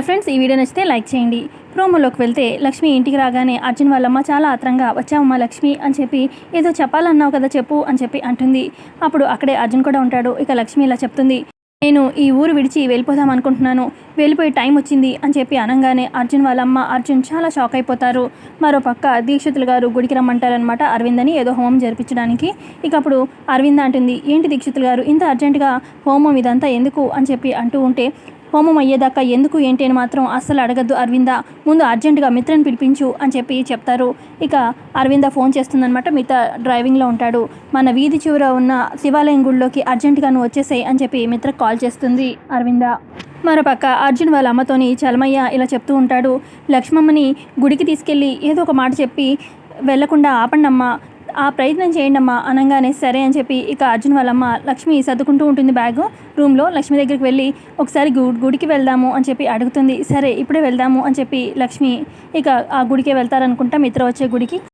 Friends, ఈ video నచ్చితే like చేయండి. ప్రోమోలోకి వెళ్తే లక్ష్మి ఇంటికి రాగానే అర్జున్ వాళ్ళమ్మ చాలా ఆత్రంగా వచ్చావమ్మా లక్ష్మి అని చెప్పి ఏదో చెప్పాలన్నావు కదా చెప్పు అని చెప్పి అంటుంది. అప్పుడు అక్కడే అర్జున్ కూడా ఉంటాడు. ఇక లక్ష్మి ఇలా చెప్తుంది, నేను ఈ ఊరు విడిచి వెళ్ళిపోదాం అనుకుంటున్నాను, వెళ్ళిపోయే టైం వచ్చింది అని చెప్పి అనగానే అర్జున్ వాళ్ళమ్మ అర్జున్ చాలా షాక్ అయిపోతారు. మరోపక్క దీక్షితులు గారు గుడికి రమ్మంటారనమాట అరవిందని ఏదో హోమం జరిపించడానికి. ఇక అప్పుడు అరవింద అంటుంది, ఏంటి దీక్షితులు గారు ఇంత అర్జెంటుగా హోమం ఇదంతా ఎందుకు అని చెప్పి అంటూ ఉంటే, హోమం అయ్యేదాకా ఎందుకు ఏంటి అని మాత్రం అస్సలు అడగద్దు అరవింద, ముందు అర్జెంటుగా మిత్రని పిలిపించు అని చెప్పి చెప్తారు. ఇక అరవింద ఫోన్ చేస్తుందనమాట. మిత్ర డ్రైవింగ్లో ఉంటాడు. మన వీధి చివర ఉన్న శివాలయం గుడిలోకి అర్జెంటుగా నువ్వు వచ్చేసాయి అని చెప్పి మిత్ర కాల్ చేస్తుంది అరవింద. మరోపక్క అర్జున్ వాళ్ళ అమ్మతోని చలమయ్య ఇలా చెప్తూ ఉంటాడు, లక్ష్మమ్మని గుడికి తీసుకెళ్ళి ఏదో ఒక మాట చెప్పి వెళ్లకుండా ఆపండమ్మా, ఆ ప్రయత్నం చేయండి అమ్మా అనగానే సరే అని చెప్పి ఇక అర్జున్ వాళ్ళమ్మ లక్ష్మి సర్దుకుంటూ ఉంటుంది బ్యాగు రూమ్లో. లక్ష్మి దగ్గరికి వెళ్ళి ఒకసారి గుడికి వెళ్దాము అని చెప్పి అడుగుతుంది. సరే ఇప్పుడే వెళ్దాము అని చెప్పి లక్ష్మి ఇక ఆ గుడికే వెళ్తారనుకుంటా, మిత్ర వచ్చే గుడికి.